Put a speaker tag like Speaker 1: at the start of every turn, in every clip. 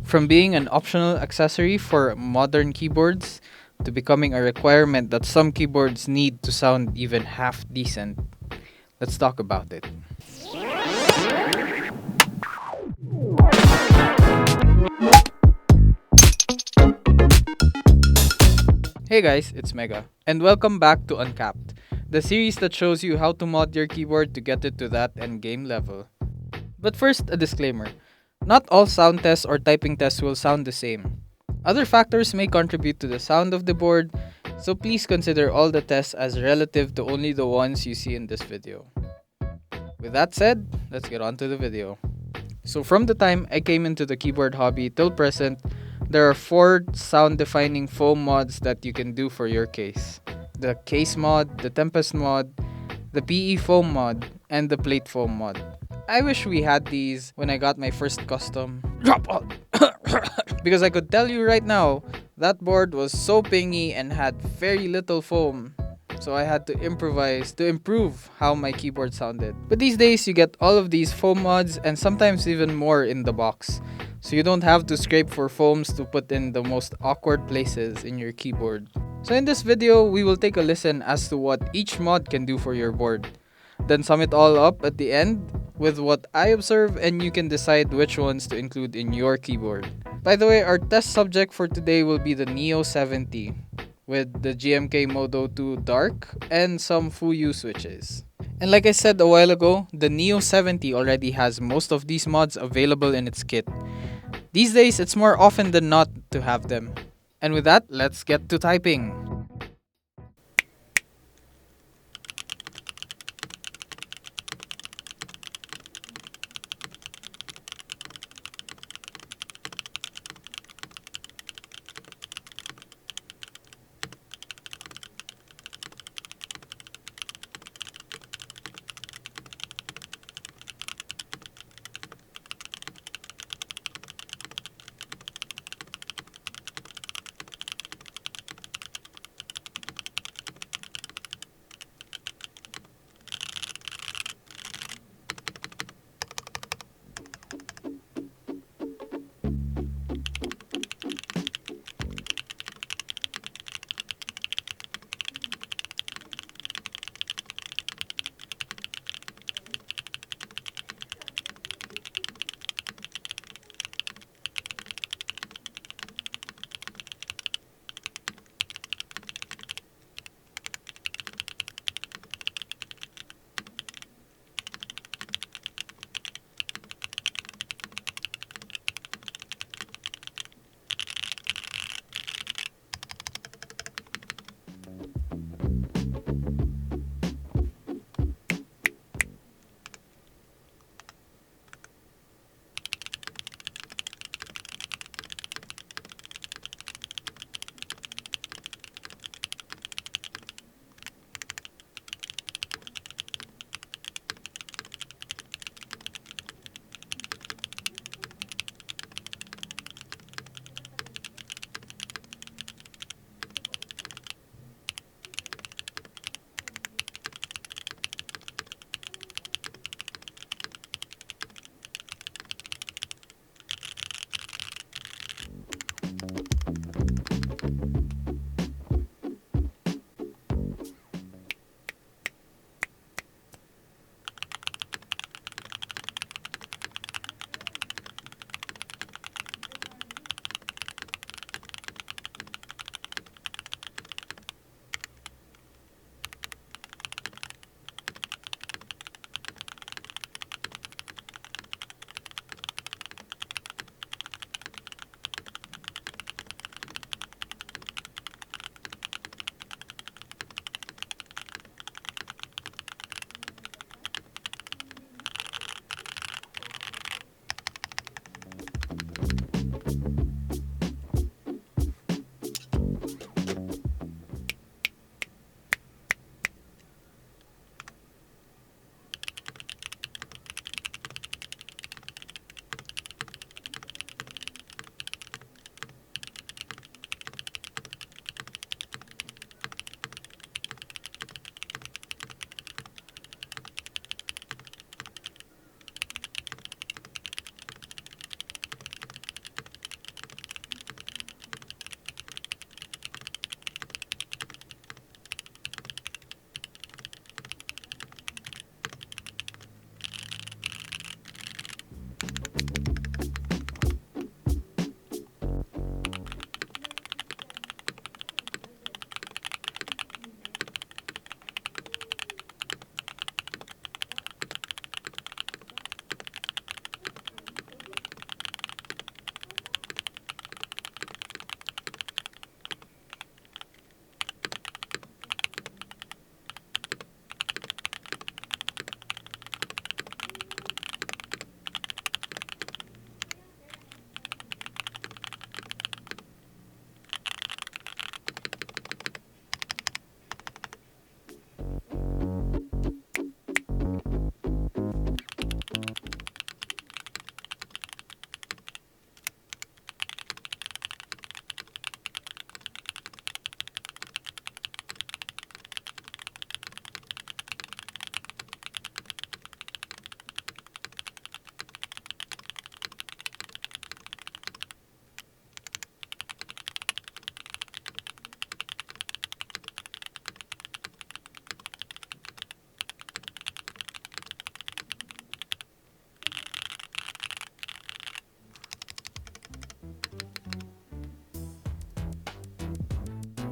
Speaker 1: From being an optional accessory for modern keyboards to becoming a requirement that some keyboards need to sound even half decent, let's talk about it. Hey guys, it's Mega, and welcome back to Uncapped, the series that shows you how to mod your keyboard to get it to that end game level. But first, a disclaimer. Not all sound tests or typing tests will sound the same. Other factors may contribute to the sound of the board, so please consider all the tests as relative to only the ones you see in this video. With that said, let's get on to the video. So from the time I came into the keyboard hobby till present, there are 4 sound defining foam mods that you can do for your case. The Case Mod, the Tempest Mod, the PE Foam Mod, and the Plate Foam Mod. I wish we had these when I got my first custom. Drop out! Because I could tell you right now, that board was so pingy and had very little foam. So I had to improvise to improve how my keyboard sounded. But these days, you get all of these foam mods and sometimes even more in the box. So you don't have to scrape for foams to put in the most awkward places in your keyboard. So in this video, we will take a listen as to what each mod can do for your board. Then sum it all up at the end with what I observe, and you can decide which ones to include in your keyboard. By the way, our test subject for today will be the Neo 70 with the GMK Modo 2 Dark and some Fuyu switches. And like I said a while ago, the Neo 70 already has most of these mods available in its kit. These days, it's more often than not to have them. And with that, let's get to typing.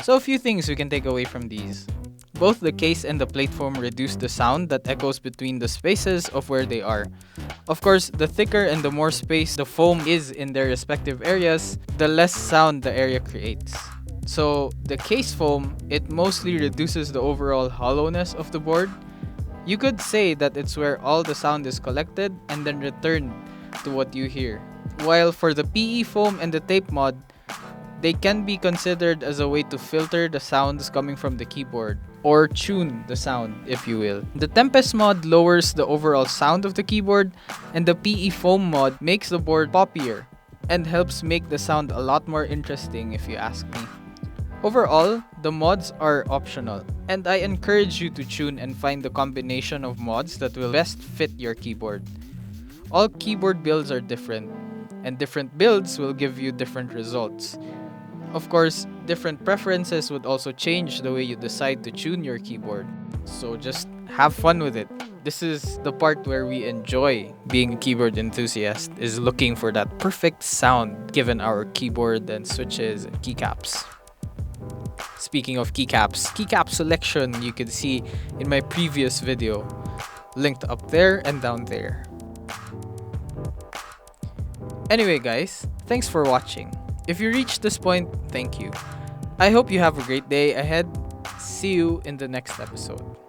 Speaker 1: So a few things we can take away from these. Both the case and the plate foam reduce the sound that echoes between the spaces of where they are. Of course, the thicker and the more space the foam is in their respective areas, the less sound the area creates. So the case foam, it mostly reduces the overall hollowness of the board. You could say that it's where all the sound is collected and then returned to what you hear. While for the PE foam and the tape mod, they can be considered as a way to filter the sounds coming from the keyboard, or tune the sound, if you will. The Tempest mod lowers the overall sound of the keyboard, and the PE foam mod makes the board poppier and helps make the sound a lot more interesting if you ask me. Overall, the mods are optional, and I encourage you to tune and find the combination of mods that will best fit your keyboard. All keyboard builds are different, and different builds will give you different results. Of course, different preferences would also change the way you decide to tune your keyboard. So just have fun with it. This is the part where we enjoy being a keyboard enthusiast, is looking for that perfect sound given our keyboard and switches and keycaps. Speaking of keycaps, keycap selection you can see in my previous video, linked up there and down there. Anyway guys, thanks for watching. If you reached this point, thank you. I hope you have a great day ahead. See you in the next episode.